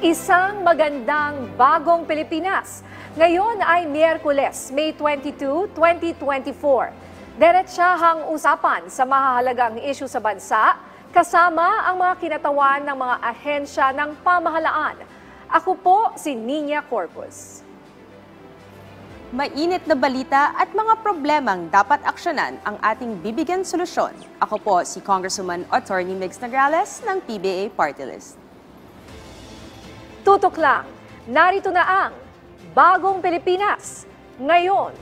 Isang magandang bagong Pilipinas. Ngayon ay Miyerkules, May 22, 2024. Diretsahang usapan sa mahahalagang isyu sa bansa, kasama ang mga kinatawan ng mga ahensya ng pamahalaan. Ako po si Nina Corpus. Mainit na balita at mga problemang dapat aksyonan ang ating bibigyan solusyon. Ako po si Congresswoman Attorney Migs Nograles ng PBA Party List. Tutok lang, narito na ang Bagong Pilipinas ngayon.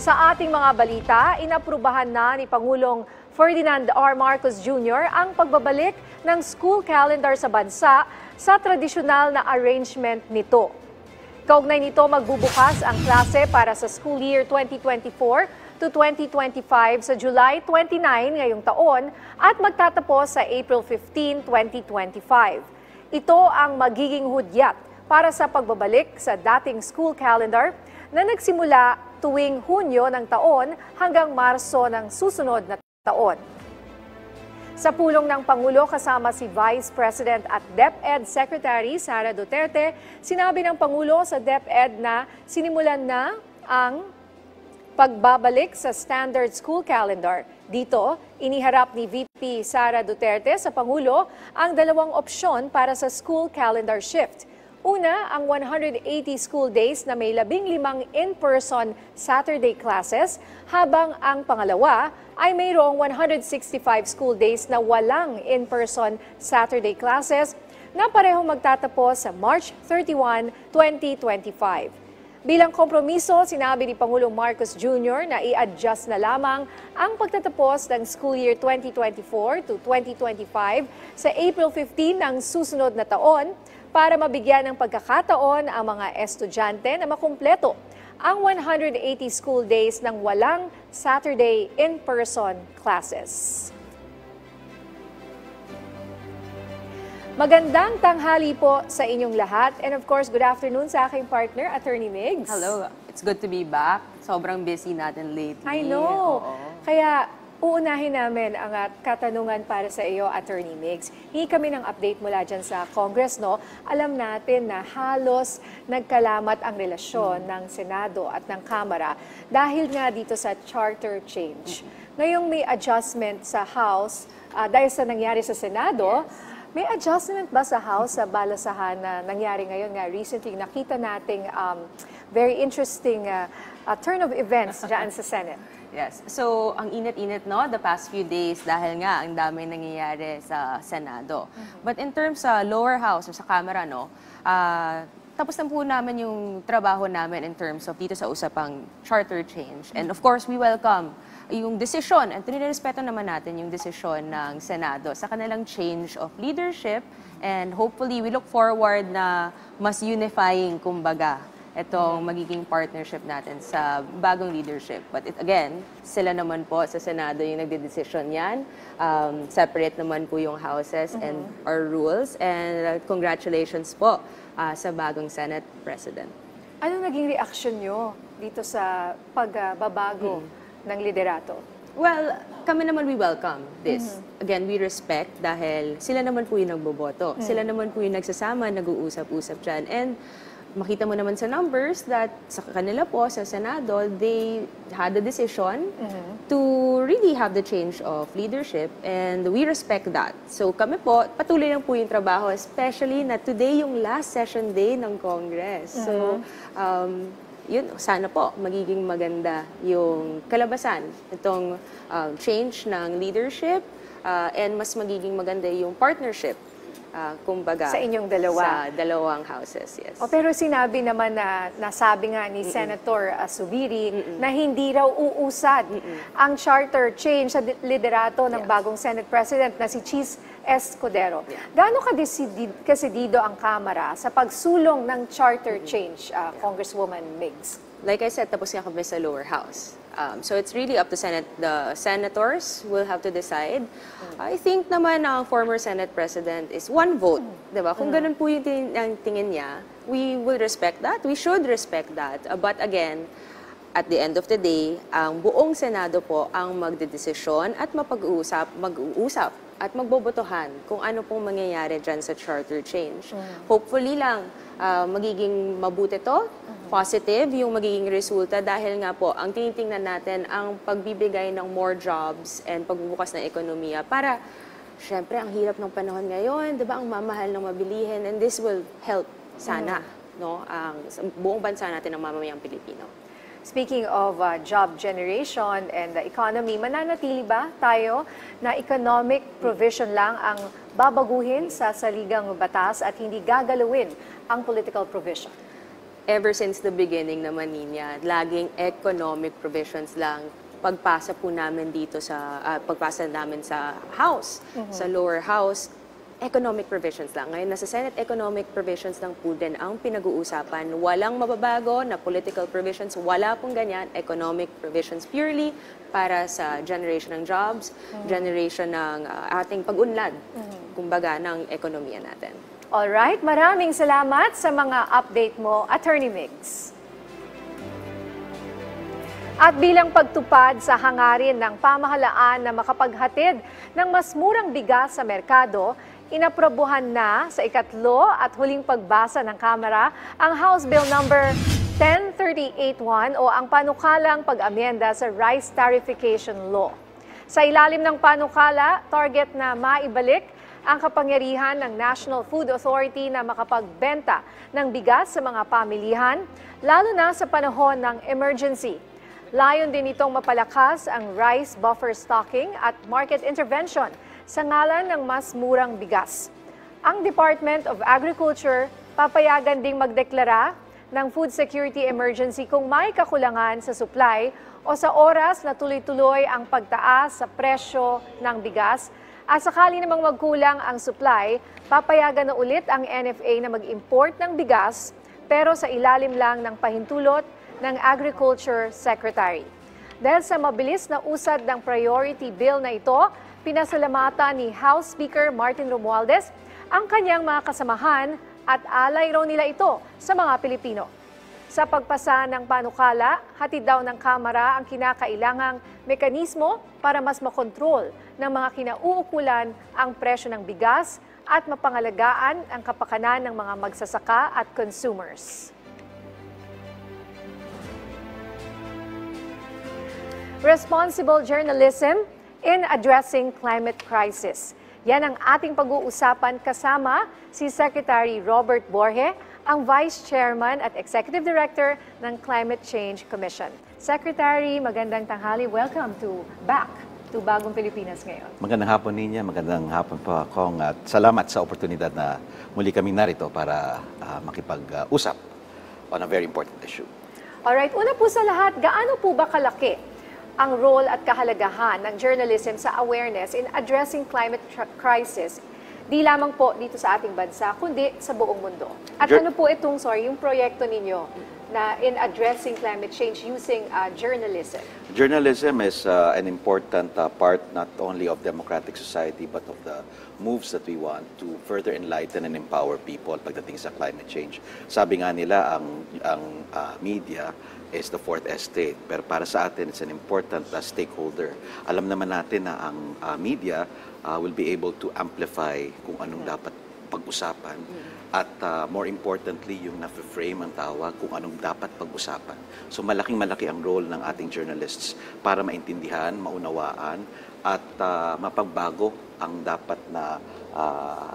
Sa ating mga balita, inaprubahan na ni Pangulong Ferdinand R. Marcos Jr. ang pagbabalik ng school calendar sa bansa sa tradisyonal na arrangement nito. Kaugnay nito, magbubukas ang klase para sa school year 2024 to 2025 sa July 29 ngayong taon at magtatapos sa April 15, 2025. Ito ang magiging hudyat para sa pagbabalik sa dating school calendar na nagsimula tuwing Hunyo ng taon hanggang Marso ng susunod na taon. Sa pulong ng Pangulo kasama si Vice President at DepEd Secretary Sara Duterte, sinabi ng Pangulo sa DepEd na sinimulan na ang pagbabalik sa standard school calendar. Dito, iniharap ni VP Sara Duterte sa Pangulo ang dalawang opsyon para sa school calendar shift. Una, ang 180 school days na may 15 in-person Saturday classes, habang ang pangalawa ay mayroong 165 school days na walang in-person Saturday classes na parehong magtatapos sa March 31, 2025. Bilang kompromiso, sinabi ni Pangulong Marcos Jr. na i-adjust na lamang ang pagtatapos ng school year 2024 to 2025 sa April 15 ng susunod na taon para mabigyan ng pagkakataon ang mga estudyante na makumpleto ang 180 school days ng walang Saturday in-person classes. Magandang tanghali po sa inyong lahat. And of course, good afternoon sa aking partner, Attorney Migs. Hello, it's good to be back. Sobrang busy natin lately. I know. Kaya uunahin namin ang katanungan para sa iyo, Attorney Migs. Hingi kami ng update mula dyan sa Congress, no? Alam natin na halos nagkalamat ang relasyon ng Senado at ng Kamara dahil nga dito sa charter change. Ngayong may adjustment sa House, dahil sa nangyari sa Senado, may adjustment ba sa House sa balasahan na nangyari ngayon nga recently? Nakita nating very interesting turn of events dyan sa Senate. Yes. So, ang init-init, no, the past few days dahil nga ang dami nangyayari sa Senado. But in terms sa lower house o sa Kamara, no, tapos na po namin yung trabaho namin in terms of dito sa usapang charter change. And of course, we welcome yung desisyon, at ninirespeto naman natin yung desisyon ng Senado sa kanilang change of leadership, and hopefully we look forward na mas unifying, kumbaga, itong magiging partnership natin sa bagong leadership. But again, sila naman po sa Senado yung nagdedesisyon yan. Separate naman po yung houses and our rules. And congratulations po sa bagong Senate President. Ano naging reaksyon nyo dito sa pagbabago ng liderato? Well, kami naman we welcome this. Again, we respect dahil sila naman po yung nagboboto. Sila naman po yung nagsasama, nag-uusap-usap dyan. And makita mo naman sa numbers that sa kanila po, sa Senado, they had a decision to really have the change of leadership, and we respect that. So kami po, patuloy lang po yung trabaho, especially na today yung last session day ng Congress. So, yun, sana po magiging maganda yung kalabasan itong change ng leadership, and mas magiging maganda yung partnership, kumbaga, sa inyong dalawa. Sa dalawang houses, yes. Pero sinabi naman na nasabi nga ni Senator Zubiri na hindi raw uusad ang charter change sa liderato ng bagong Senate President na si Chis Escudero. Gaano kadesidido ang Kamara sa pagsulong ng charter change, Congresswoman Migs? Like I said, tapos nga kami sa lower house. So it's really up to the senators will have to decide. I think naman ang former Senate President is one vote, diba? Kung ganun po yung tingin niya, we will respect that. We should respect that. But again, at the end of the day, ang buong Senado po ang magdedesisyon at mag-uusap at magbobotohan kung ano pong mangyayari dyan sa charter change. Hopefully lang, magiging mabuti to, positive yung magiging resulta dahil nga po, ang tinitingnan natin ang pagbibigay ng more jobs and pagbubukas ng ekonomiya para, syempre, ang hirap ng panahon ngayon, di ba, ang mamahal ng mabilihin, and this will help sana, no, ang buong bansa natin ng mamamayang Pilipino. Speaking of job generation and the economy, mananatili ba tayo na economic provision lang ang babaguhin sa saligang batas at hindi gagalawin ang political provision? Ever since the beginning naman niya, laging economic provisions lang pagpasa po namin dito sa pagpasa namin sa House, sa lower house, economic provisions lang. Ngayon, nasa Senate, economic provisions lang po din ang pinag-uusapan. Walang mababago na political provisions, wala pong ganyan. Economic provisions purely para sa generation ng jobs, generation ng ating pag-unlad, kumbaga, ng ekonomiya natin. Alright, maraming salamat sa mga update mo, Attorney Migs. At bilang pagtupad sa hangarin ng pamahalaan na makapaghatid ng mas murang bigas sa merkado, inaprobohan na sa ikatlo at huling pagbasa ng Kamara ang House Bill number 10381 o ang panukalang pag-amyenda sa Rice Tarification Law. Sa ilalim ng panukala, target na maibalik ang kapangyarihan ng National Food Authority na makapagbenta ng bigas sa mga pamilihan, lalo na sa panahon ng emergency. Layon din itong mapalakas ang rice buffer stocking at market intervention sa ngalan ng mas murang bigas. Ang Department of Agriculture papayagan ding magdeklara ng food security emergency kung may kakulangan sa supply o sa oras na tuloy-tuloy ang pagtaas sa presyo ng bigas. At sakali namang magkulang ang supply, papayagan na ulit ang NFA na mag-import ng bigas pero sa ilalim lang ng pahintulot ng Agriculture Secretary. Dahil sa mabilis na usad ng priority bill na ito, pinasalamatan ni House Speaker Martin Romualdez ang kanyang mga kasamahan at alay raw nila ito sa mga Pilipino. Sa pagpasa ng panukala, hatid daw ng Kamara ang kinakailangang mekanismo para mas makontrol ng mga kinauukulan ang presyo ng bigas at mapangalagaan ang kapakanan ng mga magsasaka at consumers. Responsible journalism in addressing climate crisis. Yan ang ating pag-uusapan kasama si Secretary Robert Borge, ang Vice Chairman at Executive Director ng Climate Change Commission. Secretary, magandang tanghali. Welcome back to Bagong Pilipinas ngayon. Magandang hapon niya, magandang hapon po akong at salamat sa oportunidad na muli kaming narito para makipag-usap on a very important issue. Alright, una po sa lahat, gaano po ba kalaki ang role at kahalagahan ng journalism sa awareness in addressing climate crisis, di lamang po dito sa ating bansa, kundi sa buong mundo? At ano po itong, yung proyekto ninyo na in addressing climate change using journalism? Journalism is an important part not only of democratic society but of the moves that we want to further enlighten and empower people pagdating sa climate change. Sabi nga nila, ang media is the fourth estate. Pero para sa atin, it's an important stakeholder. Alam naman natin na ang media will be able to amplify kung anong dapat pag-usapan at more importantly, yung na-frame ang tawag kung anong dapat pag-usapan. So malaking-malaki ang role ng ating journalists para maintindihan, maunawaan at mapagbago ang dapat na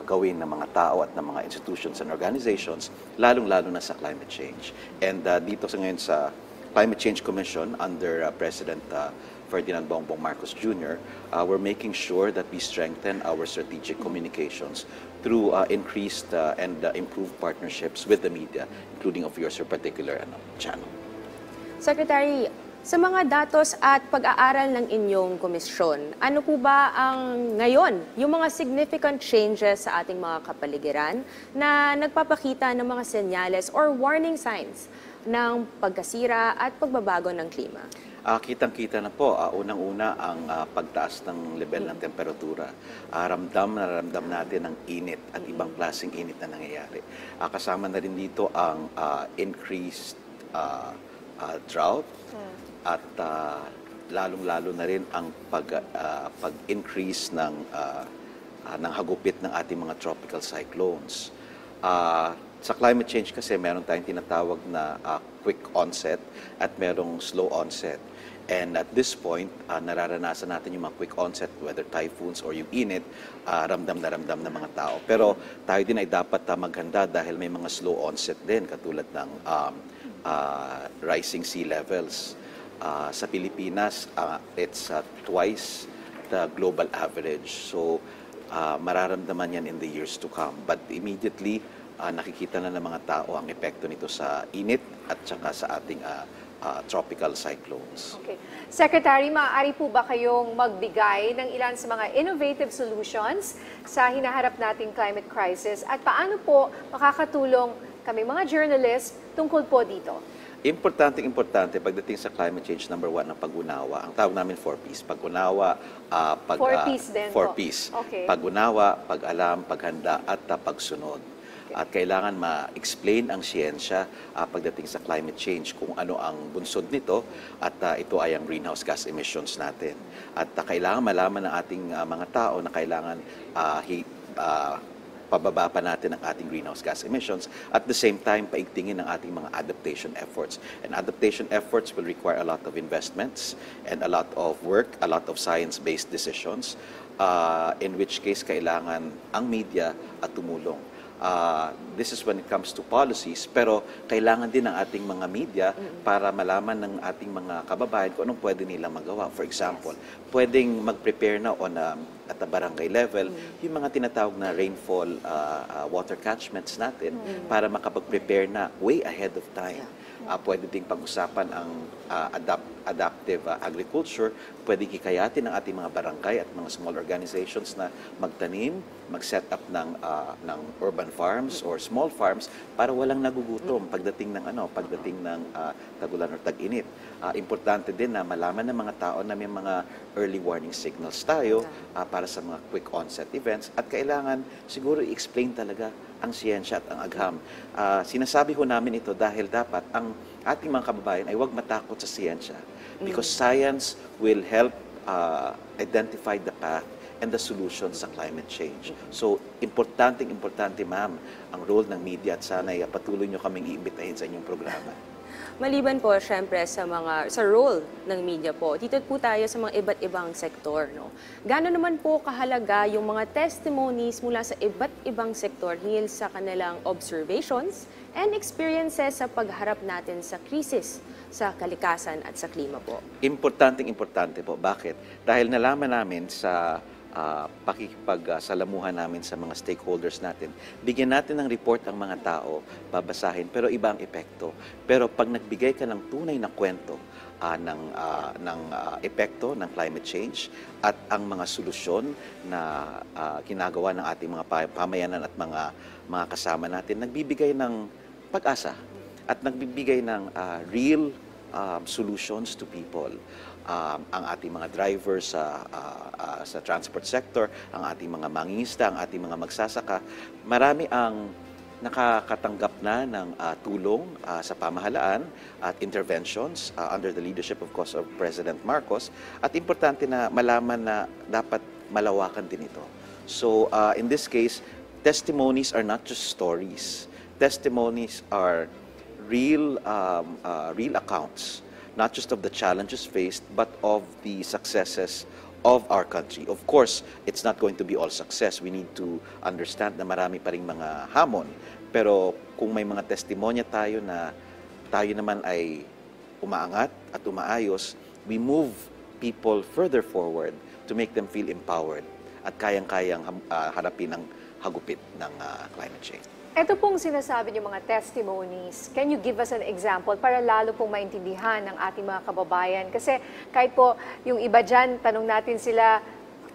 gawin ng mga tao at ng mga institutions and organizations, lalong-lalo na sa climate change. And dito sa ngayon sa Climate Change Commission under President Ferdinand Bongbong Marcos Jr., we're making sure that we strengthen our strategic communications through increased and improved partnerships with the media, including of yours, your particular channel. Secretary, sa mga datos at pag-aaral ng inyong komisyon, ano po ba ang ngayon, yung mga significant changes sa ating mga kapaligiran na nagpapakita ng mga senyales or warning signs ng pagkasira at pagbabago ng klima? Kitang-kita na po, unang-una ang pagtaas ng level ng temperatura. Ramdam natin ang init at ibang klaseng init na nangyayari. Kasama na rin dito ang increased drought at lalong-lalo na rin ang pag-increase ng hagupit ng ating mga tropical cyclones. Sa climate change kasi meron tayong tinatawag na quick onset at merong slow onset. And at this point, nararanasan natin yung mga quick onset, whether typhoons or yung init, ramdam na ramdam ng mga tao. Pero tayo din ay dapat maghanda dahil may mga slow onset din, katulad ng rising sea levels. Sa Pilipinas, it's twice the global average. So, mararamdaman yan in the years to come. But immediately, nakikita na ng mga tao ang epekto nito sa init at saka sa ating tropical cyclones. Okay. Secretary, maaari po ba kayong magbigay ng ilan sa mga innovative solutions sa hinaharap nating climate crisis at paano po makakatulong kami mga journalists tungkol po dito? Importante pagdating sa climate change, number one, ang pag-unawa. Ang tawag namin 4Ps. Pag-unawa, 4Ps din po. 4Ps. Okay. Pag-unawa, pag-alam, paghanda, at pagsunod. At kailangan ma-explain ang siyensya pagdating sa climate change, kung ano ang bunsod nito, at ito ay ang greenhouse gas emissions natin. At kailangan malaman ng ating mga tao na kailangan pababa pa natin ang ating greenhouse gas emissions. At the same time, paigtingin ang ating mga adaptation efforts. And adaptation efforts will require a lot of investments and a lot of work, a lot of science-based decisions, in which case kailangan ang media at tumulong. This is when it comes to policies, pero kailangan din ng ating mga media para malaman ng ating mga kababayan kung anong pwede nilang magawa. For example, pwedeng mag-prepare na at the barangay level yung mga tinatawag na rainfall water catchments natin para makapag-prepare na way ahead of time. Pwede ding pag-usapan ang adaptive agriculture. Pwede hikayatin ng ating mga barangay at mga small organizations na magtanim, mag-set up ng urban farms or small farms para walang nagugutom pagdating ng tagulan or tag-init. Importante din na malaman ng mga tao na may mga early warning signals tayo para sa mga quick onset events, at kailangan siguro i-explain talaga ang siyensya at ang agham. Sinasabi ho namin ito dahil dapat ang ating mga kababayan ay huwag matakot sa siyensya, because science will help identify the path and the solutions sa climate change. So, importante ma'am ang role ng media, at sana patuloy nyo kaming iimbitahin sa inyong programa. Maliban po, syempre, sa role ng media po, dito po tayo sa mga iba't ibang sektor, no? Gano'n naman po kahalaga yung mga testimonies mula sa iba't ibang sektor hinggil sa kanilang observations and experiences sa pagharap natin sa krisis sa kalikasan at sa klima po? Importante po. Bakit? Dahil nalaman namin sa pakikipagsalamuhan namin sa mga stakeholders natin, bigyan natin ng report ang mga tao, babasahin, pero iba ang epekto. Pero pag nagbigay ka ng tunay na kwento ng epekto ng climate change at ang mga solusyon na ginagawa ng ating mga pamayanan at mga kasama natin, nagbibigay ng pag-asa at nagbibigay ng real solutions to people. Ang ating mga drivers sa transport sector, ang ating mga mangingisda, ang ating mga magsasaka, marami ang nakakatanggap na ng tulong sa pamahalaan at interventions under the leadership, of course, of President Marcos. At importante na malaman na dapat malawakan din ito. So, in this case, testimonies are not just stories. Testimonies are real accounts, not just of the challenges faced, but of the successes of our country. Of course, it's not going to be all success. We need to understand na marami pa ring mga hamon. Pero kung may mga testimonya tayo na tayo naman ay umaangat at umaayos, we move people further forward to make them feel empowered at kayang-kayang harapin ang hagupit ng climate change. Ito pong sinasabi niyo mga testimonies, can you give us an example para lalo pong maintindihan ng ating mga kababayan? Kasi kahit po yung iba dyan, tanong natin sila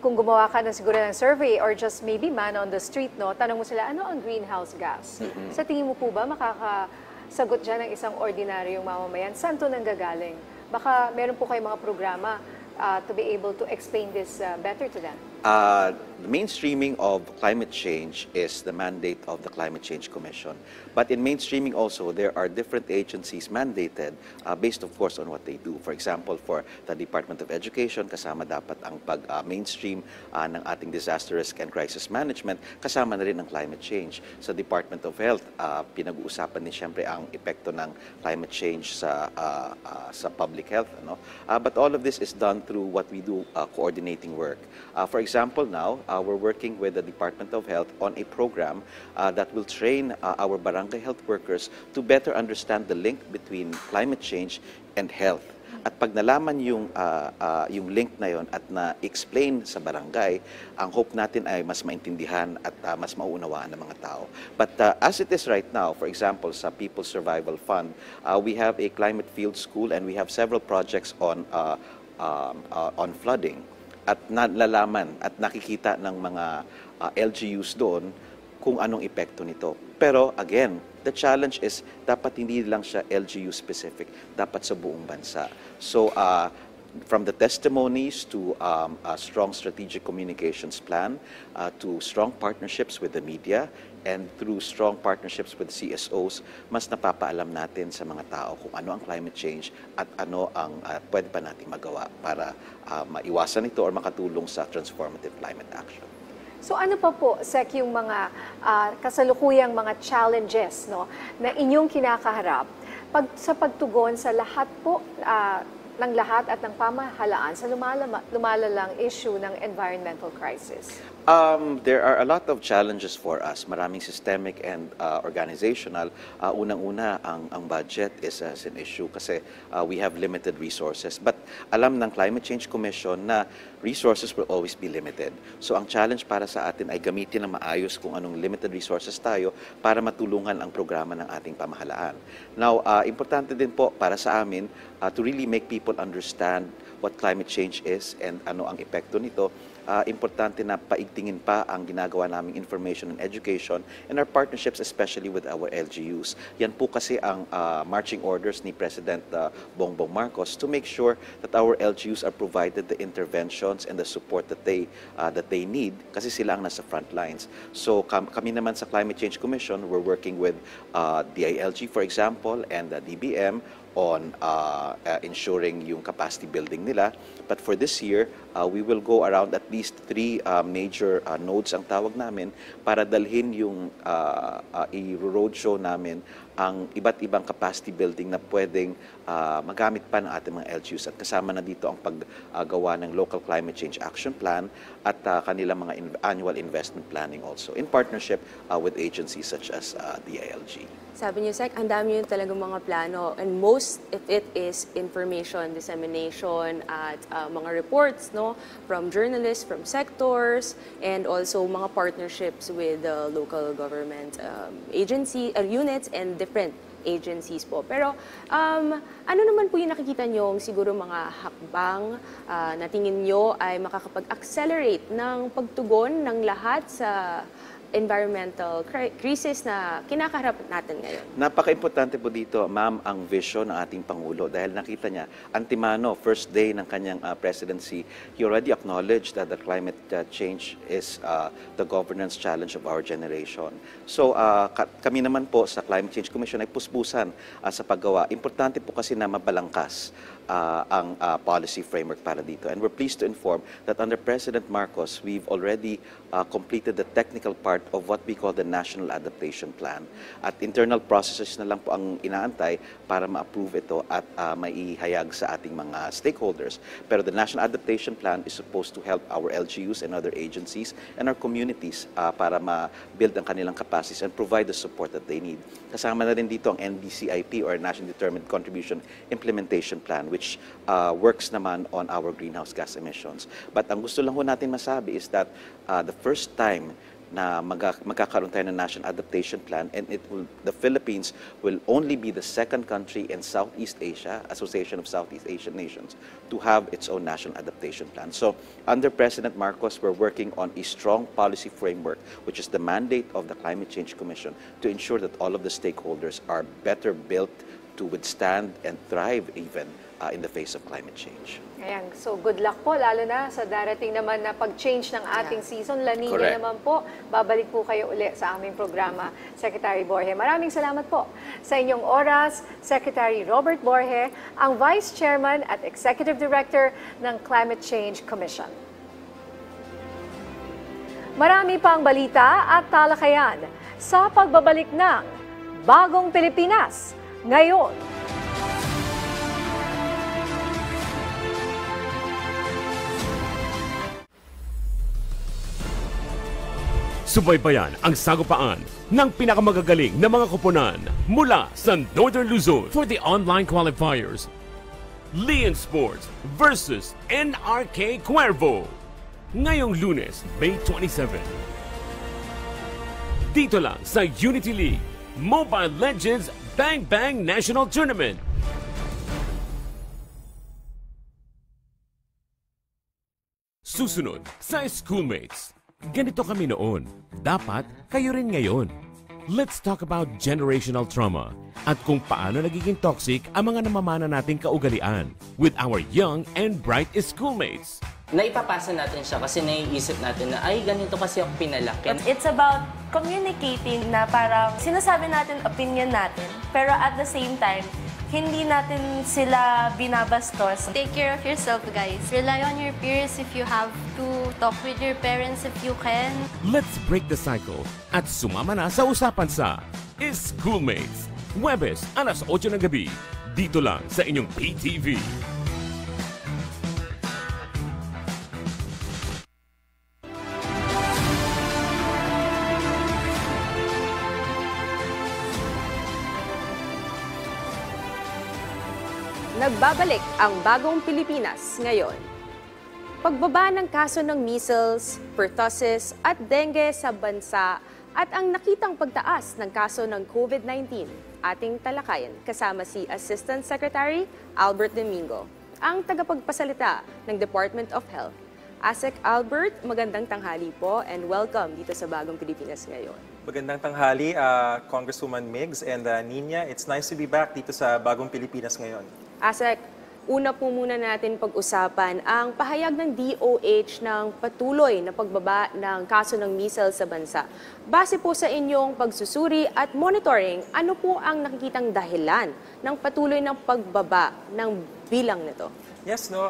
kung gumawa ka na siguro ng survey or just maybe man on the street, no? Tanong mo sila, ano ang greenhouse gas? Sa tingin mo po ba makakasagot dyan ng isang ordinaryong mamamayan? Saan to nanggagaling? Baka meron po kayong mga programa to be able to explain this better to them. the mainstreaming of climate change is the mandate of the Climate Change Commission. But in mainstreaming also, there are different agencies mandated based, of course, on what they do. For example, for the Department of Education, kasama dapat ang pag-mainstream ng ating disaster risk and crisis management, kasama na rin ang climate change. Sa Department of Health, pinag-uusapan din siyempre ang epekto ng climate change sa public health. Ano? But all of this is done through what we do, coordinating work. For example, now, we're working with the Department of Health on a program that will train our barangay health workers to better understand the link between climate change and health. At pag nalaman yung link na yon at na-explain sa barangay, ang hope natin ay mas maintindihan at mas mauunawaan ng mga tao. But as it is right now, for example, sa People's Survival Fund, we have a climate field school and we have several projects on flooding. At nalalaman at nakikita ng mga LGUs doon kung anong epekto nito. Pero again, the challenge is dapat hindi lang siya LGU specific, dapat sa buong bansa. So from the testimonies to a strong strategic communications plan, to strong partnerships with the media, and through strong partnerships with CSOs, mas napapaalam natin sa mga tao kung ano ang climate change at ano ang pwede pa natin magawa para maiwasan ito or makatulong sa transformative climate action. So ano pa po, Sec, yung mga kasalukuyang mga challenges, no, na inyong kinakaharap sa pagtugon sa lahat po ng lahat at ng pamahalaan sa lumalalang issue ng environmental crisis? There are a lot of challenges for us. Maraming systemic and organizational. Unang-una, ang budget is an issue kasi we have limited resources. But alam ng Climate Change Commission na resources will always be limited. So ang challenge para sa atin ay gamitin ng maayos kung anong limited resources tayo para matulungan ang programa ng ating pamahalaan. Now, importante din po para sa amin to really make people understand what climate change is and ano ang epekto nito. Importante na paigtingin pa ang ginagawa naming information and education and our partnerships, especially with our LGUs. Yan po kasi ang marching orders ni President Bongbong Marcos to make sure that our LGUs are provided the interventions and the support that they need kasi sila ang nasa front lines. So kami naman sa Climate Change Commission, we're working with DILG, for example, and the DBM on ensuring yung capacity building nila. But for this year, we will go around at least 3 major nodes ang tawag namin para dalhin yung i-roadshow namin ang iba't ibang capacity building na pwedeng magamit pa ng ating mga LGUs. At kasama na dito ang paggawa ng Local Climate Change Action Plan at kanilang mga annual investment planning also in partnership with agencies such as DILG. Sabi niyo, Sec, ang dami yun talagang mga plano and most of it is information dissemination at mga reports, no, from journalists, from sectors, and also mga partnerships with the local government agency units and different agencies po. Pero ano naman po yung nakikita nyo siguro mga hakbang na tingin nyo ay makakapag-accelerate ng pagtugon ng lahat sa environmental crisis na kinakaharap natin ngayon? Napaka-importante po dito, ma'am, ang vision ng ating Pangulo dahil nakita niya, antimano, first day ng kanyang presidency, he already acknowledged that the climate change is the governance challenge of our generation. So kami naman po sa Climate Change Commission ay puspusan sa paggawa. Importante po kasi na mabalangkas ang policy framework para dito. And we're pleased to inform that under President Marcos, we've already completed the technical part of what we call the National Adaptation Plan. At internal processes na lang po ang inaantay para ma-approve ito at maihayag sa ating mga stakeholders. Pero the National Adaptation Plan is supposed to help our LGUs and other agencies and our communities para ma-build ang kanilang capacities and provide the support that they need. Kasama na rin dito ang NDCIP or National Determined Contribution Implementation Plan, which works naman on our greenhouse gas emissions. But ang gusto lang ho natin masabi is that the first time na magkakaroon tayo ng National Adaptation Plan and the Philippines will only be the second country in Southeast Asia, Association of Southeast Asian Nations, to have its own National Adaptation Plan. So under President Marcos, we're working on a strong policy framework, which is the mandate of the Climate Change Commission, to ensure that all of the stakeholders are better built to withstand and thrive even in the face of climate change. Ayan, so good luck po, lalo na sa darating naman na pag-change ng ating season. La Nina Correct. naman po, babalik po kayo uli sa aming programa, Secretary Borge. Maraming salamat po sa inyong oras, Secretary Robert Borge, ang Vice Chairman at Executive Director ng Climate Change Commission. Marami pang balita at talakayan sa pagbabalik ng Bagong Pilipinas ngayon. Subaybayan ang sagupaan ng pinakamagagaling na mga koponan mula sa Northern Luzon for the online qualifiers. Lian Sports versus NRK Cuervo. Ngayong Lunes, May 27. Dito lang sa Unity League Mobile Legends Bang Bang National Tournament. Susunod sa Schoolmates. Ganito kami noon. Dapat kayo rin ngayon. Let's talk about generational trauma at kung paano nagiging toxic ang mga namamana nating kaugalian with our young and bright schoolmates. Naipapasa natin siya kasi naiisip natin na ay ganito kasi ako pinalaki. It's about communicating na parang sinasabi natin opinion natin, pero at the same time, hindi natin sila binabastos. Take care of yourself, guys. Rely on your peers if you have to. Talk with your parents if you can. Let's break the cycle at sumama na sa usapan sa Schoolmates. Huwebes, alas 8 ng gabi. Dito lang sa inyong PTV. Nagbabalik ang Bagong Pilipinas ngayon. Pagbaba ng kaso ng measles, pertussis at dengue sa bansa at ang nakitang pagtaas ng kaso ng COVID-19, ating talakayan kasama si Assistant Secretary Albert Domingo, ang tagapagpasalita ng Department of Health. ASEC Albert, magandang tanghali po and welcome dito sa Bagong Pilipinas ngayon. Magandang tanghali, Congresswoman Migs and Nina. It's nice to be back dito sa Bagong Pilipinas ngayon. ASEC, una po muna natin pag-usapan ang pahayag ng DOH ng patuloy na pagbaba ng kaso ng measles sa bansa. Base po sa inyong pagsusuri at monitoring, ano po ang nakikitang dahilan ng patuloy ng pagbaba ng bilang nito? Yes, no,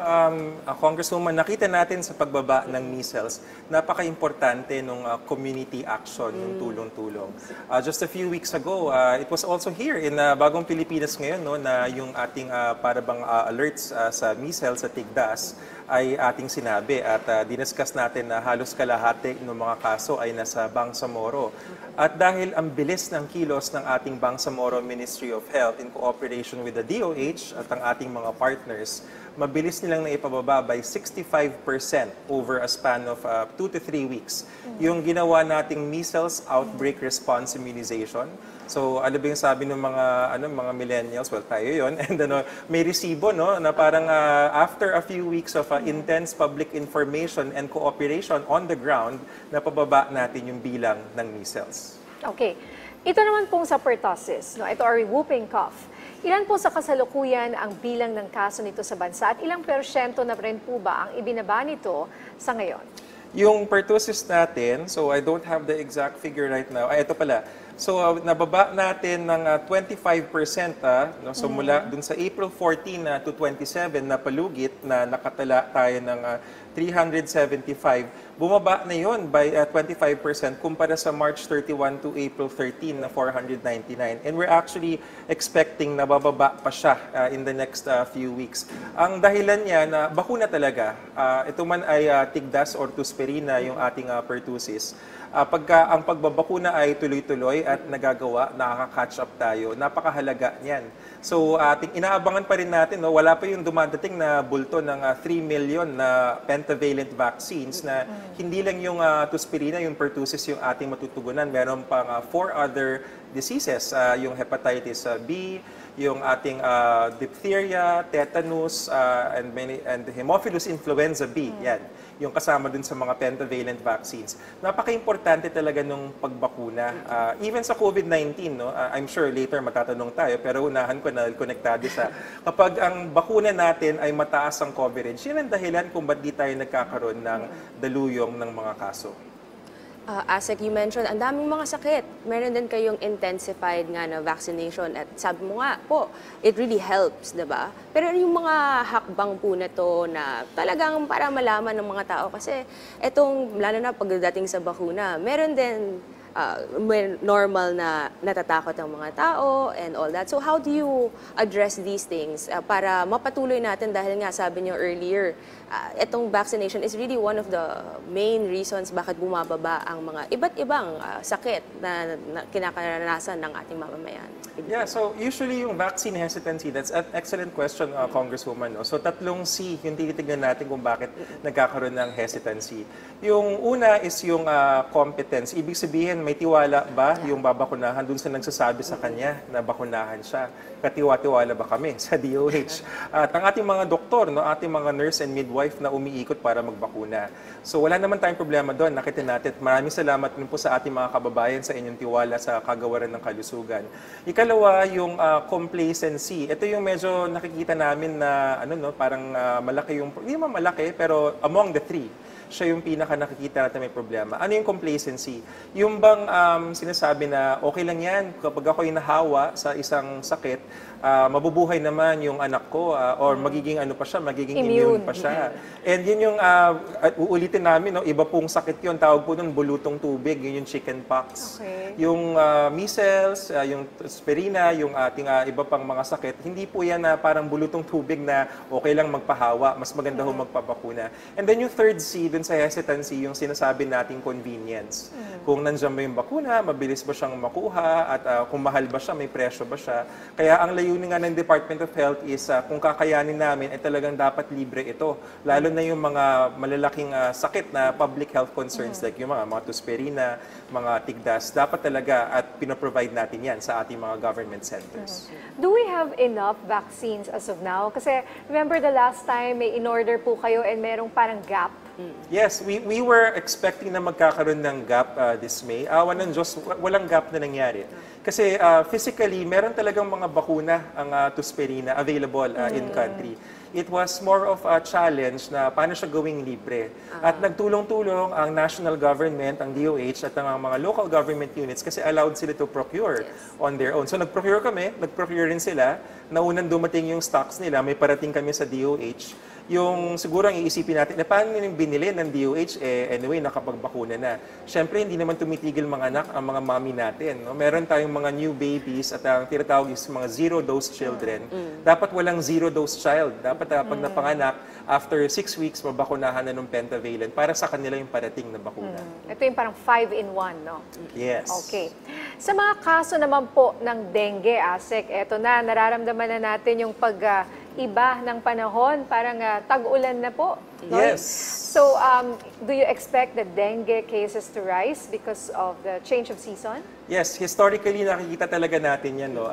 Congresswoman, nakita natin sa pagbaba ng measles, napaka-importante ng community action, yung tulong-tulong. Just a few weeks ago, it was also here in Bagong Pilipinas ngayon, no, na yung ating parabang alerts sa measles sa Tigdas ay ating sinabi at diniscuss natin na halos kalahati ng mga kaso ay nasa Bangsamoro. At dahil ang bilis ng kilos ng ating Bangsamoro Ministry of Health in cooperation with the DOH at ang ating mga partners, mabilis nilang naipababa by 65% over a span of 2 to 3 weeks. Yung ginawa nating measles outbreak response immunization. So, ano ba yung sabi ng mga millennials? Well, tayo yun. And may resibo, no, na parang after a few weeks of intense public information and cooperation on the ground, napababa natin yung bilang ng measles. Okay. Ito naman pong sa pertussis, no? Ito ay whooping cough. Ilan po sa kasalukuyan ang bilang ng kaso nito sa bansa at ilang persyento na rin po ba ang ibinaba nito sa ngayon? Yung pertussis natin, so I don't have the exact figure right now. Ito pala. So, nababa natin ng 25%. No? So, mula dun sa April 14 to 27 na palugit na nakatala tayo ng 375, bumaba na yon by 25% kumpara sa March 31 to April 13 na 499. And we're actually expecting na bababa pa siya in the next few weeks. Ang dahilan niya na bakuna talaga. Ito man ay Tigdas or Tusperina, yung ating pertussis. Pagka ang pagbabakuna ay tuloy-tuloy at nagagawa, nakaka-catch up tayo, napakahalaga niyan. So, inaabangan pa rin natin, no? Wala pa yung dumadating na bulto ng 3 million na pentavalent vaccines na hindi lang yung Tusperina, yung pertussis yung ating matutugunan. Meron pang 4 other diseases, yung hepatitis B, yung ating diphtheria, tetanus, and Haemophilus influenza B. Yan, yung kasama dun sa mga pentavalent vaccines. Napaka-importante talaga nung pagbakuna. Even sa COVID-19, no, I'm sure later matatanong tayo, pero unahan ko na konektado sa kapag ang bakuna natin ay mataas ang coverage, yun ang dahilan kung ba't di tayo nagkakaroon ng daluyong ng mga kaso. Asek, you mentioned, ang daming mga sakit. Meron din kayong intensified nga na vaccination. At sabi mo nga po, it really helps, diba? Pero yung mga hakbang po na to na talagang para malaman ng mga tao. Kasi etong, lalo na pagdating sa bakuna, meron din normal na natatakot ang mga tao and all that. So how do you address these things para mapatuloy natin dahil nga sabi niyo earlier, itong vaccination is really one of the main reasons bakit bumababa ang mga iba't ibang sakit na kinakaranasan ng ating mamamayan. Yeah, so usually yung vaccine hesitancy, that's an excellent question, Congresswoman. No? So tatlong C yung tinitignan natin kung bakit nagkakaroon ng hesitancy. Yung una is yung competence. Ibig sabihin, may tiwala ba yung babakunahan dun sa nagsasabi sa kanya na bakunahan siya? Katiwa-tiwala ba kami sa DOH? At ang ating mga doktor, no, ating mga nurse and midwife na umiikot para magbakuna. So wala naman tayong problema doon. Nakita natin. Maraming salamat din po sa ating mga kababayan sa inyong tiwala sa kagawaran ng kalusugan. Ikalawa, yung complacency. Ito yung medyo nakikita namin na parang malaki yung, hindi naman malaki, pero among the three, siya yung pinaka nakikita natin may problema. Ano yung complacency? Yung bang sinasabi na okay lang yan, kapag ako'y nahawa sa isang sakit, mabubuhay naman yung anak ko or magiging magiging immune pa siya. And yun yung uulitin namin, no? Iba pong sakit yun, tawag po nun bulutong tubig, yun yung chickenpox. Okay. Yung measles, yung sperina, yung ating iba pang mga sakit, hindi po yan na parang bulutong tubig na okay lang magpahawa, mas maganda ho magpabakuna. And then yung third C, dun sa hesitancy, yung sinasabi nating convenience. Kung nandiyan ba yung bakuna, mabilis ba siyang makuha, at kung mahal ba siya, may presyo ba siya. Kaya ang layunin nga ng Department of Health is kung kakayanin namin, ay talagang dapat libre ito. Lalo na yung mga malalaking sakit na public health concerns like yung mga tusperina, mga tigdas, dapat talaga at pinaprovide natin yan sa ating mga government centers. Do we have enough vaccines as of now? Kasi remember the last time may in-order po kayo and merong parang gap. Yes, we were expecting na magkakaroon ng gap this May. Awan ng Diyos, walang gap na nangyari. Kasi physically, meron talagang mga bakuna ang tusperina available in country. It was more of a challenge na paano siya gawing libre. At nagtulong-tulong ang national government, ang DOH, at ang mga local government units kasi allowed sila to procure on their own. So nag-procure kami, nag-procure rin sila. Naunang dumating yung stocks nila, may parating kami sa DOH. Yung siguro ang iisipin natin, na paano yung binili ng DOH, anyway, nakapagbakuna na. Siyempre, hindi naman tumitigil mga anak ang mga mommy natin. No? Meron tayong mga new babies at ang tinatawag is mga zero-dose children. Dapat walang zero-dose child. Dapat pag napanganak, after 6 weeks, mabakunahan na ng pentavalent para sa kanila yung parating na bakuna. Ito yung parang 5-in-1, no? Yes. Okay. Sa mga kaso naman po ng dengue, Asek, eto na, nararamdaman na natin yung iba ng panahon, parang tag-ulan na po. No? Yes. So, do you expect the dengue cases to rise because of the change of season? Yes, historically nakikita talaga natin yan. No?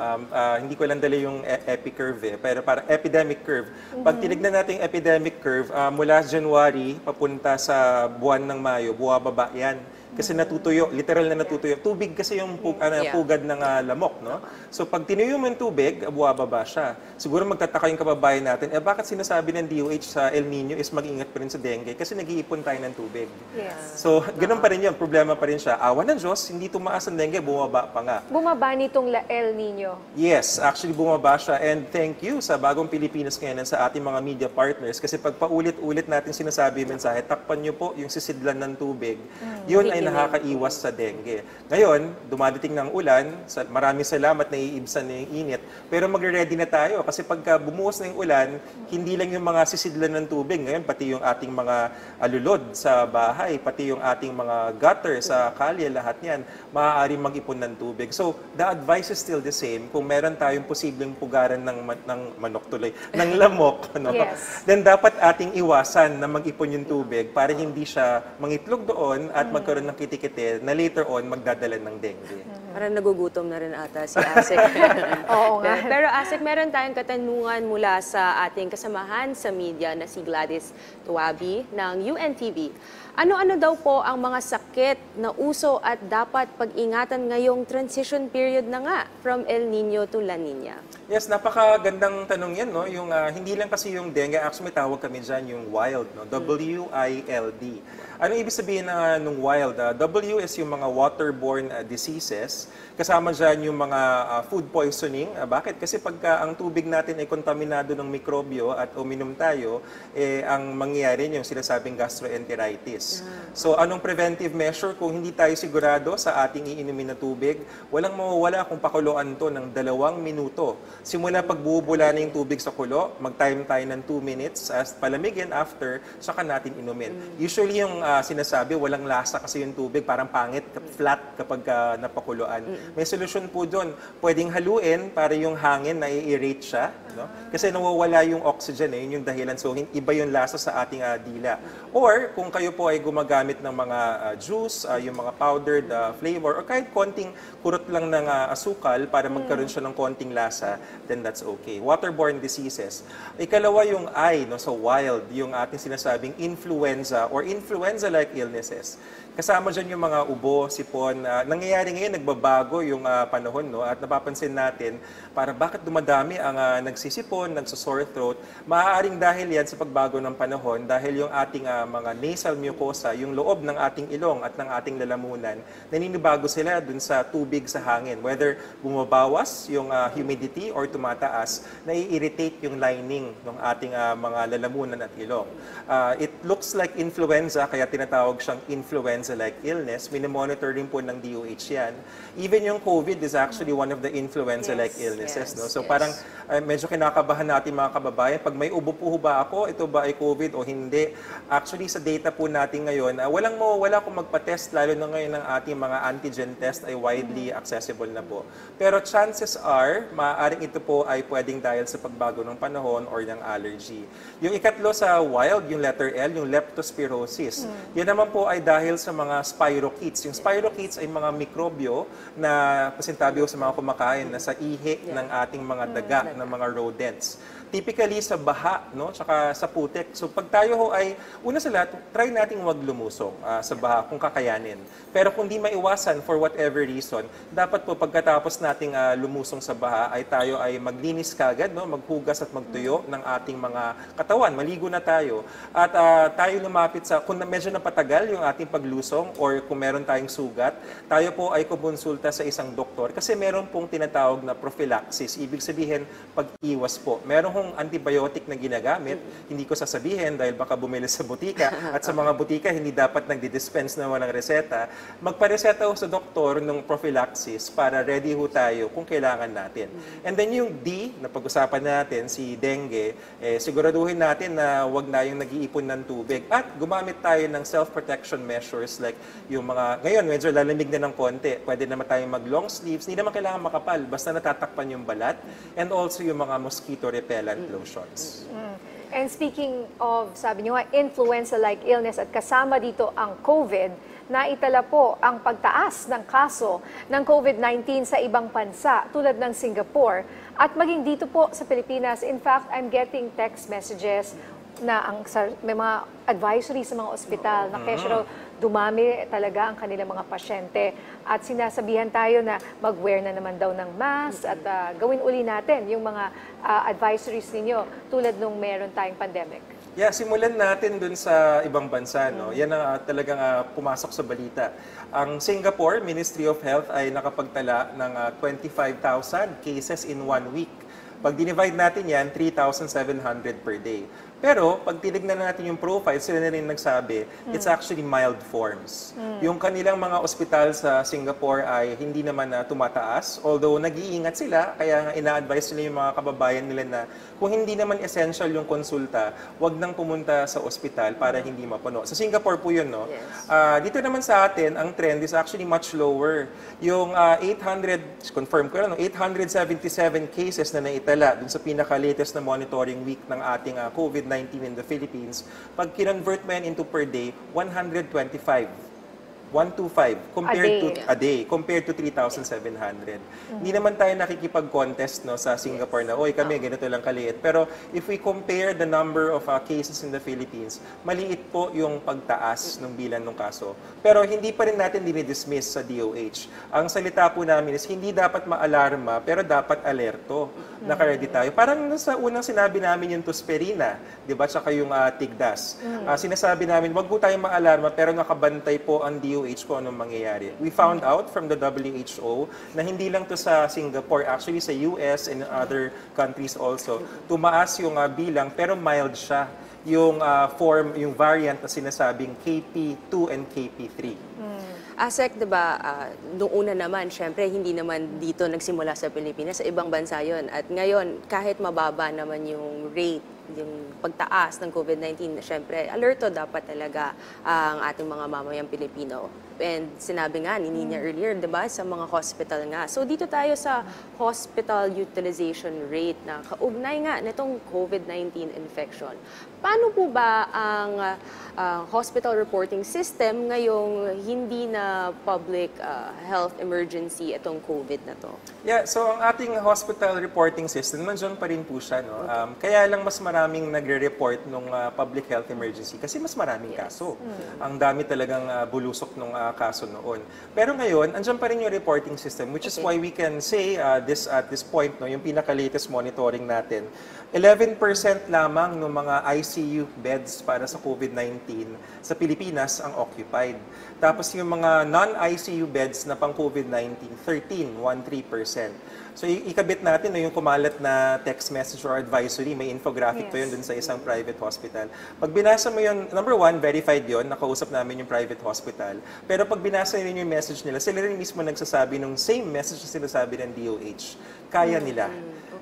Hindi ko lang dala yung epic curve pero parang epidemic curve. Pag tinignan natin yung epidemic curve, mula January papunta sa buwan ng Mayo, buwababa yan. Kasi natutuyo, literal na natutuyo. Tubig kasi yung pugad ng lamok, no? So pag tinuyo mo yung tubig, buwababa siya. Siguro magtataka yung kababayan natin, bakit sinasabi ng DOH sa El Nino is mag-ingat pa rin sa dengue? Kasi nag-iipon tayo ng tubig. Yes. So ganun pa rin yun, problema pa rin siya. Awa ng Diyos, hindi tumaas ang dengue, bumaba pa nga. Bumaba nitong El Nino. Yes, actually bumaba siya. And thank you sa Bagong Pilipinas ngayon sa ating mga media partners. Kasi pag paulit-ulit natin sinasabi yung mensahe, takpan niyo po yung sisidlan ng tubig. Yun ay nakakaiwas sa dengue. Ngayon, dumadating ng ulan, maraming salamat na iibsan na yung init, pero magre-ready na tayo kasi pagka bumuhos na yung ulan, hindi lang yung mga sisidlan ng tubig, ngayon pati yung ating mga alulod sa bahay, pati yung ating mga gutter sa kalye, lahat yan, maaaring mag-ipon ng tubig. So, the advice is still the same. Kung meron tayong posibleng pugaran ng manok tuloy, ng lamok, no? Yes. Then dapat ating iwasan na mag-ipon yung tubig para hindi siya mangitlog doon at magkaroon ng kitikite na later on magdadala ng dengue. Parang nagugutom na rin ata si Asik. Oo nga. Pero Asik, meron tayong katanungan mula sa ating kasamahan sa media na si Gladys Tuabi ng UNTV. Ano-ano daw po ang mga sakit na uso at dapat pag-ingatan ngayong transition period na nga from El Nino to La Nina? Yes, napakagandang tanong yan, no? Yung hindi lang kasi yung dengue, actually may tawag kami dyan yung wild, no? W-I-L-D. Ano ibig sabihin na nung wild? W is yung mga waterborne diseases. Kasama dyan yung mga food poisoning. Bakit? Kasi pagka ang tubig natin ay kontaminado ng mikrobyo at uminom tayo, ang mangyayari yung sinasabing gastroenteritis. So anong preventive measure kung hindi tayo sigurado sa ating iinumin na tubig? Walang mawawala kung pakuluan to ng 2 minuto. Simula pagbubula na yung tubig sa kulo, mag-time tayo ng 2 minutes, as palamigin after, saka natin inumin. Usually yung sinasabi, walang lasa kasi yung tubig, parang pangit, flat kapag napakuluan. May solusyon po doon. Pwedeng haluin para yung hangin na i-aerate siya, no? Kasi nawawala yung oxygen, yun yung dahilan. So iba yung lasa sa ating dila. Or kung kayo po ay gumagamit ng mga juice, yung mga powdered flavor, or kahit konting kurot lang ng asukal para magkaroon siya ng konting lasa, then that's okay. Waterborne diseases. Ikalawa yung I, no, so wild, yung ating sinasabing influenza or influenza-like illnesses. Kasama dyan yung mga ubo, sipon. Nangyayari ngayon, nagbabago yung panahon, no? At napapansin natin, para bakit dumadami ang nagsisipon, nagsusore throat. Maaaring dahil yan sa pagbago ng panahon, dahil yung ating mga nasal mucosa, yung loob ng ating ilong at ng ating lalamunan, naninibago sila dun sa tubig sa hangin. Whether bumabawas yung humidity or tumataas, nai-irritate yung lining ng ating mga lalamunan at ilong. It looks like influenza, kaya tinatawag siyang influenza-like illness. Minomonitor rin po ng DOH yan. Even yung COVID is actually one of the influenza-like illnesses. No? So parang medyo kinakabahan natin mga kababayan. Pag may ubo po ba ako, ito ba ay COVID o hindi? Actually, sa data po natin ngayon, walang mawawala kung magpa-test, lalo na ngayon ang ating mga antigen test ay widely accessible na po. Pero chances are, maaaring ito po ay pwedeng dahil sa pagbago ng panahon or ng allergy. Yung ikatlo sa wild, yung letter L, yung leptospirosis. Yan naman po ay dahil sa mga spirochetes. Yung spirochetes ay mga mikrobyo na pasintabyo sa mga kumakain na sa ihi ng ating mga daga, ng mga rodents. Typically sa baha, no, tsaka sa putik. So pag tayo ho ay, una sa lahat, try nating wag lumusong sa baha kung kakayanin. Pero kung di maiwasan for whatever reason, dapat po pagkatapos nating lumusong sa baha ay tayo ay maglinis kagad, no, maghugas at magtuyo ng ating mga katawan. Maligo na tayo. At tayo lumapit sa, kung medyo napatagal yung ating paglusong or kung meron tayong sugat, tayo po ay kumonsulta sa isang doktor kasi meron pong tinatawag na prophylaxis. Ibig sabihin, pag-iwas po. Meron antibiotic na ginagamit, hindi ko sasabihin dahil baka bumili sa butika at sa mga butika hindi dapat nagdi-dispense na walang reseta. Magpareseta ho sa doktor ng prophylaxis para ready ho tayo kung kailangan natin. And then yung D, na pag-usapan natin, si dengue, siguraduhin natin na wag na yung nag-iipon ng tubig at gumamit tayo ng self-protection measures like yung mga, ngayon medyo lalamig na ng konti, pwede naman tayong mag-long sleeves, hindi naman kailangan makapal, basta natatakpan yung balat, and also yung mga mosquito repellent lotions. And speaking of, sabi nyo nga, influenza-like illness at kasama dito ang COVID, naitala po ang pagtaas ng kaso ng COVID-19 sa ibang bansa tulad ng Singapore at maging dito po sa Pilipinas. In fact, I'm getting text messages na may mga advisory sa mga ospital na kaya dumami talaga ang kanilang mga pasyente at sinasabihan tayo na mag-wear na naman daw ng mask at gawin uli natin yung mga advisories ninyo tulad nung meron tayong pandemic. Yeah, simulan natin dun sa ibang bansa, no? Yan ang talagang pumasok sa balita. Ang Singapore Ministry of Health ay nakapagtala ng 25,000 cases in 1 week. Pag dinivide natin yan, 3,700 per day. Pero, pag tinignan natin yung profile, sila na rin nagsabi, it's actually mild forms. Yung kanilang mga ospital sa Singapore ay hindi naman tumataas, although nag-iingat sila, kaya ina-advise nila yung mga kababayan nila na kung hindi naman essential yung konsulta, wag nang pumunta sa ospital para hindi mapuno. Sa Singapore po yun, no? Yes. Dito naman sa atin, ang trend is actually much lower. Yung 877 cases na naitala dun sa pinaka-latest na monitoring week ng ating COVID-19 in the Philippines, pag kinonvert mo yan into per day, 125. 125 compared to day. a day compared to 3,700. Hindi naman tayo nakikipag-contest no sa Singapore na oy kami ganito lang kaliit. Pero if we compare the number of cases in the Philippines, maliit po yung pagtaas ng bilang ng kaso. Pero hindi pa rin natin dinidismiss sa DOH. Ang salita po namin is hindi dapat maalarma pero dapat alerto. Naka-ready tayo. Parang sa unang sinabi namin yung Tusperina, 'di ba? Tsaka yung Tigdas. Sinasabi namin, wag po tayong maalarma pero nakabantay po ang DOH kung anong mangyayari. We found out from the WHO na hindi lang to sa Singapore, actually sa US and other countries also, tumaas yung bilang pero mild siya yung form, yung variant na sinasabing KP2 and KP3. ASEC, diba, noong una naman, syempre, hindi naman dito nagsimula sa Pilipinas, sa ibang bansa yun. At ngayon, kahit mababa naman yung rate, yung pagtaas ng COVID-19, syempre, alerto dapat talaga ang ating mga mamayang Pilipino. And sinabi nga ni Nina earlier, diba, sa mga hospital nga. So dito tayo sa hospital utilization rate na kaugnay nga nitong COVID-19 infection. Paano po ba ang hospital reporting system ngayong hindi na public health emergency itong COVID na to? Yeah, so ang ating hospital reporting system, nandiyan pa rin po siya. No? Kaya lang mas maraming nagre-report ng public health emergency kasi mas maraming kaso. Ang dami talagang bulusok ng kaso noon. Pero ngayon, andyan pa rin yung reporting system, which is why we can say this at this point, no, yung pinaka-latest monitoring natin, 11% lamang ng mga ICU beds para sa COVID-19 sa Pilipinas ang occupied. Tapos yung mga non-ICU beds na pang COVID-19, 13%. So ikabit natin no, yung kumalat na text message or advisory, may infographic pa yun dun sa isang private hospital. Pag binasa mo yun, number one, verified yun, nakausap namin yung private hospital. Pero pag binasa nyo yung message nila, sila rin mismo nagsasabi ng same message na sinasabi ng DOH. Kaya nila.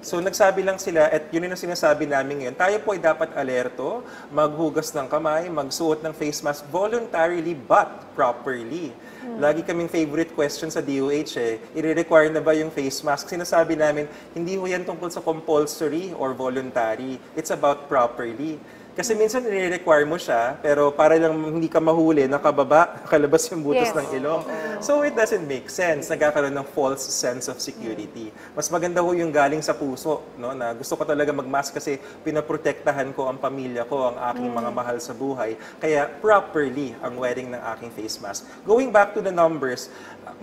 So nagsabi lang sila, at yun yung sinasabi namin ngayon, tayo po ay dapat alerto, maghugas ng kamay, magsuot ng face mask voluntarily but properly. Lagi kaming favorite question sa DOH i-require na ba yung face mask? Sinasabi namin, hindi ho yan tungkol sa compulsory or voluntary. It's about properly. Kasi minsan nire-require mo siya, pero para lang hindi ka mahuli, nakababa, nakalabas yung butas ng ilong. So it doesn't make sense. Nagkakaroon ng false sense of security. Mas maganda ho yung galing sa puso, no? Na gusto ko talaga mag-mask kasi pinaprotektahan ko ang pamilya ko, ang aking mga mahal sa buhay. Kaya properly ang wearing ng aking face mask. Going back to the numbers,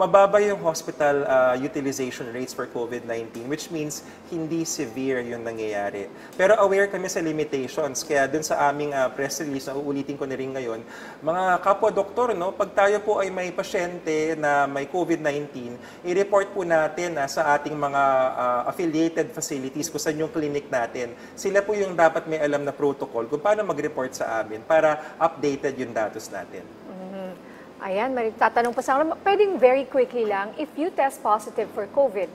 mababa yung hospital utilization rates for COVID-19, which means hindi severe yung nangyayari. Pero aware kami sa limitations. Kaya dun sa aming press release, na uulitin ko na rin ngayon, mga kapwa-doktor, no, pag tayo po ay may pasyente na may COVID-19, i-report po natin sa ating mga affiliated facilities kung saan yung clinic natin. Sila po yung dapat may alam na protocol kung paano mag-report sa amin para updated yung datos natin. Ayan, may tatanong pa sa akin. Pwedeng very quickly lang, if you test positive for COVID,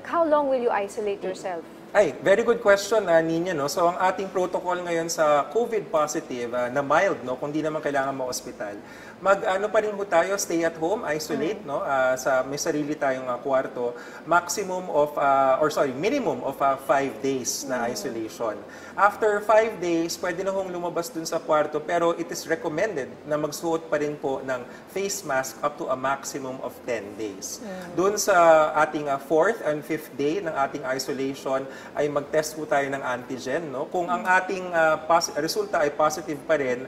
how long will you isolate yourself? Ay, very good question, Nina. No? So, ang ating protocol ngayon sa COVID positive na mild, no? Kung di naman kailangan ma-hospital, mag-ano pa rin ho tayo, stay at home, isolate, no? May sarili tayong kwarto, minimum of 5 days na isolation. After 5 days, pwede na hong lumabas dun sa kwarto, pero it is recommended na magsuot pa rin po ng face mask up to a maximum of 10 days. Doon sa ating 4th and 5th day ng ating isolation, ay mag-test po tayo ng antigen. No? Kung ang ating resulta ay positive pa rin,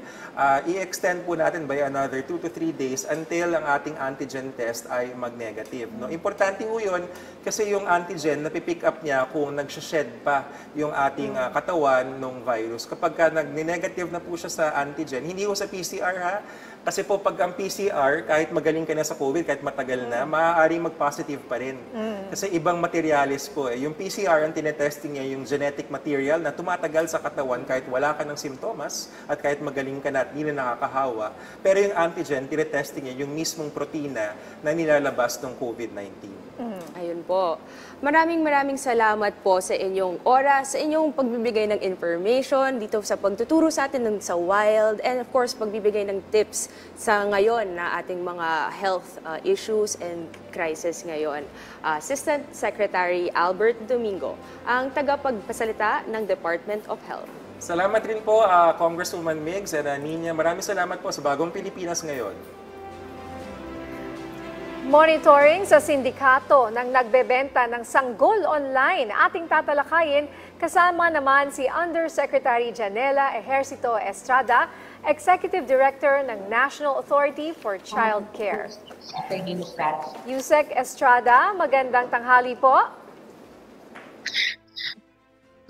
i-extend po natin by another 2 to 3 days until ang ating antigen test ay mag-negative. No? Importante po yun kasi yung antigen, napipick up niya kung nagsashed pa yung ating katawan ng virus. Kapag nag-negative na po siya sa antigen, hindi po sa PCR ha, kasi po pag ang PCR, kahit magaling ka na sa COVID, kahit matagal na, maaaring mag-positive pa rin. Kasi ibang materialis po. Yung PCR, ang tinetesting niya, yung genetic material na tumatagal sa katawan kahit wala ka ng simptomas at kahit magaling ka na at hindi na nakakahawa. Pero yung antigen, tinetesting niya yung mismong protina na nilalabas ng COVID-19. Ayun po. Maraming salamat po sa inyong oras, sa inyong pagbibigay ng information dito sa pagtuturo sa atin sa WILD, and of course, pagbibigay ng tips sa ngayon na ating mga health issues and crisis ngayon. Assistant Secretary Albert Domingo, ang tagapagpasalita ng Department of Health. Salamat rin po, Congresswoman Migs and Nina. Maraming salamat po sa Bagong Pilipinas ngayon. Monitoring sa sindikato ng nagbebenta ng sanggol online. Ating tatalakayin kasama naman si Undersecretary Janela Ejercito Estrada, Executive Director ng National Authority for Child Care. Yusek Estrada, magandang tanghali po.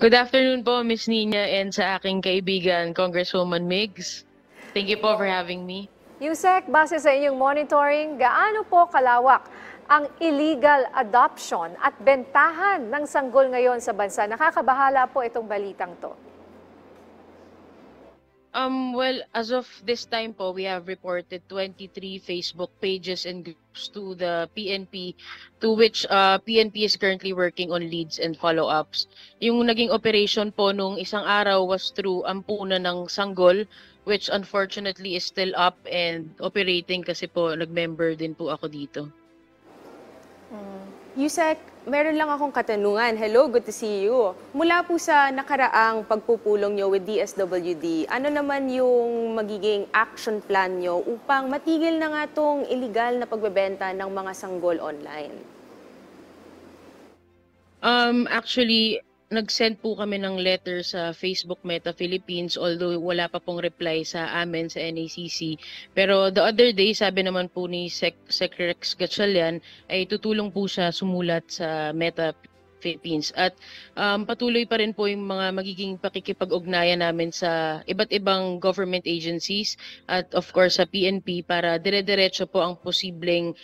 Good afternoon po, Ms. Nina, and sa aking kaibigan, Congresswoman Migs. Thank you po for having me. Yusek, base sa inyong monitoring, gaano po kalawak ang illegal adoption at bentahan ng sanggol ngayon sa bansa? Nakakabahala po itong balitang to. Well, as of this time po, we have reported 23 Facebook pages and groups to the PNP, to which PNP is currently working on leads and follow-ups. Yung naging operation po nung isang araw was through ampunan ng sanggol, which unfortunately is still up and operating kasi po nag-member din po ako dito. Yusek, meron lang akong katanungan. Hello, good to see you. Mula po sa nakaraang pagpupulong nyo with DSWD, ano naman yung magiging action plan nyo upang matigil na nga itong illegal na pagbebenta ng mga sanggol online? Actually, nag-send po kami ng letter sa Facebook Meta Philippines, although wala pa pong reply sa amin sa NACC. Pero the other day, sabi naman po ni Sec Rex Gatchalian ay tutulong po siya sumulat sa Meta Philippines. At patuloy pa rin po yung mga magiging pakikipag-ugnayan namin sa iba't ibang government agencies at of course sa PNP para dire-diretso po ang posibleng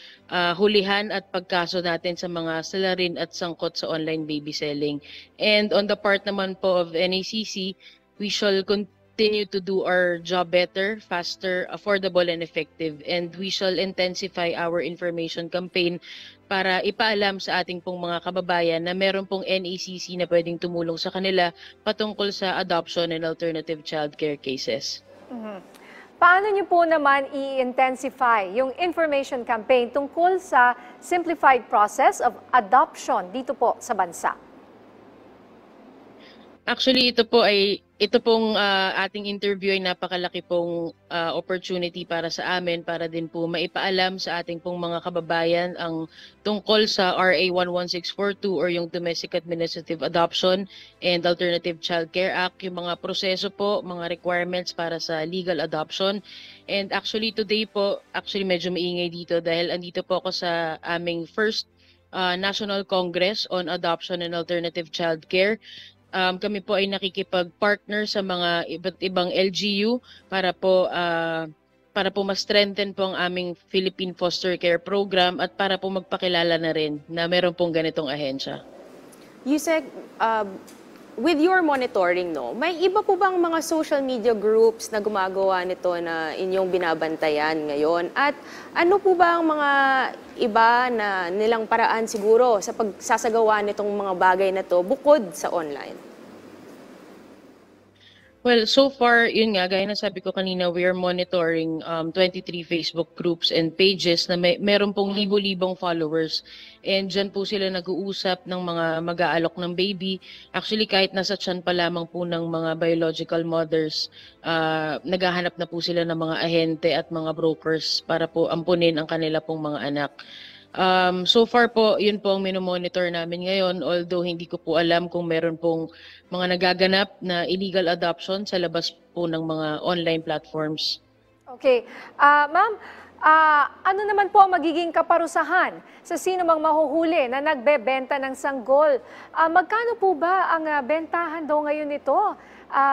hulihan at pagkaso natin sa mga salarin at sangkot sa online baby selling. And on the part naman po of NACC, we shall continue to do our job better, faster, affordable, and effective. And we shall intensify our information campaign para ipaalam sa ating pong mga kababayan na meron pong NACC na pwedeng tumulong sa kanila patungkol sa adoption and alternative childcare cases. Paano niyo po naman i-intensify yung information campaign tungkol sa simplified process of adoption dito po sa bansa? Actually, ito pong ating interview ay napakalaki pong opportunity para sa amin para din po maipaalam sa ating pong mga kababayan ang tungkol sa RA 11642 or yung Domestic Administrative Adoption and Alternative Child Care Act, yung mga proseso po, mga requirements para sa legal adoption. And actually today po, medyo maingay dito dahil andito po ako sa aming first National Congress on Adoption and Alternative Child Care. Kami po ay nakikipag-partner sa mga iba't ibang LGU para po ma-strengthen po ang aming Philippine Foster Care Program at para po magpakilala na rin na meron pong ganitong ahensya. Yusek, with your monitoring, may iba po bang mga social media groups na gumagawa nito na inyong binabantayan ngayon? At ano po ba ang mga iba na nilang paraan siguro sa pagsasagawa nitong mga bagay na to bukod sa online? Well, so far, yun nga, gaya na sabi ko kanina, we are monitoring 23 Facebook groups and pages na meron pong libo-libong followers. And dyan po sila nag-uusap ng mga mag-aalok ng baby. Actually, kahit nasa tiyan pa lamang po ng mga biological mothers, naghahanap na po sila ng mga ahente at mga brokers para po ampunin ang kanila pong mga anak. So far po, yun po ang minomonitor namin ngayon, although hindi ko po alam kung meron pong mga nagaganap na illegal adoption sa labas po ng mga online platforms. Okay. Ma'am, ano naman po ang magiging kaparusahan sa sino mang mahuhuli na nagbebenta ng sanggol? Magkano po ba ang bentahan daw ngayon nito?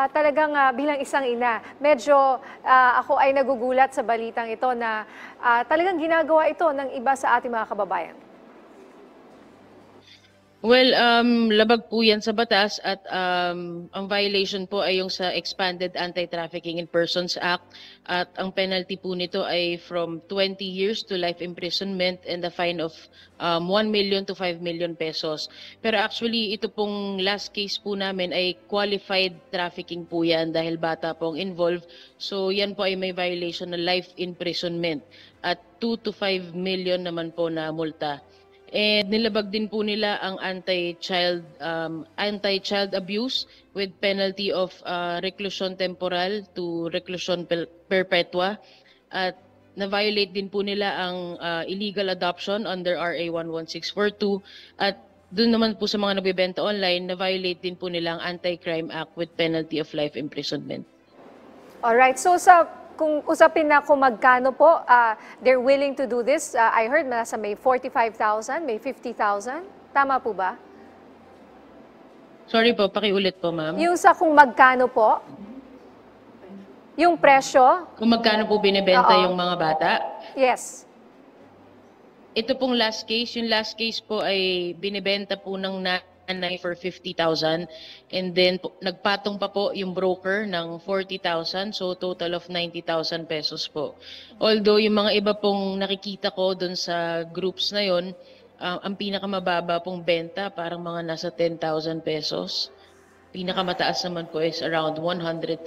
Talagang bilang isang ina, medyo ako ay nagugulat sa balitang ito na talagang ginagawa ito ng iba sa ating mga kababayan. Well, labag po yan sa batas at ang violation po ay yung sa Expanded Anti-Trafficking in Persons Act at ang penalty po nito ay from 20 years to life imprisonment and a fine of 1 million to 5 million pesos. Pero actually, ito pong last case po namin ay qualified trafficking po yan dahil bata pong involved. So yan po ay may violation na life imprisonment at 2 to 5 million naman po na multa. And nilabag din po nila ang anti-child abuse with penalty of reclusion temporal to reclusion perpetua. At na-violate din po nila ang illegal adoption under RA 11642 at doon naman po sa mga nagbebenta online, na-violate din po nila ang Anti-Crime Act with penalty of life imprisonment. Alright, so kung usapin na kung magkano po, they're willing to do this. I heard nasa may 45,000, may 50,000. Tama po ba? Sorry po, pakiulit po, ma'am. Yung sa kung magkano po, yung presyo. Kung magkano po binibenta Oo. yung mga bata? Yes. Ito pong last case, yung last case po ay binibenta po ng nanay for 50,000 and then nagpatong pa po yung broker ng 40,000, so total of 90,000 pesos po. Although yung mga iba pong nakikita ko doon sa groups na yon, ang pinakamababa pong benta parang mga nasa 10,000 pesos. Pinakamataas naman po is around 100,000.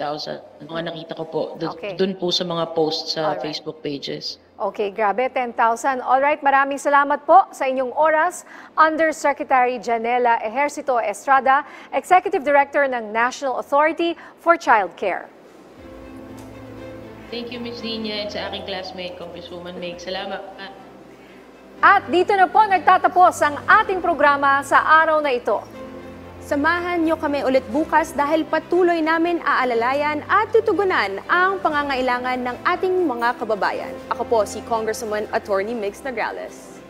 Mga nakita ko po Okay. doon po sa mga posts sa Alright. Facebook pages. Okay, grabe, 10,000. Alright, maraming salamat po sa inyong oras. Undersecretary Janela Ejercito Estrada, Executive Director ng National Authority for Child Care. Thank you, Ms. Dinya, at sa aking classmate, Congresswoman Meg. Salamat. At dito na po nagtatapos ang ating programa sa araw na ito. Samahan niyo kami ulit bukas dahil patuloy namin aalalayan at tutugunan ang pangangailangan ng ating mga kababayan. Ako po si Congresswoman Attorney Mix Nograles.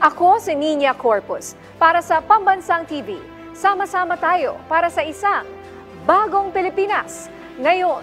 Ako si Nina Corpus para sa Pambansang TV. Sama-sama tayo para sa isang bagong Pilipinas ngayon.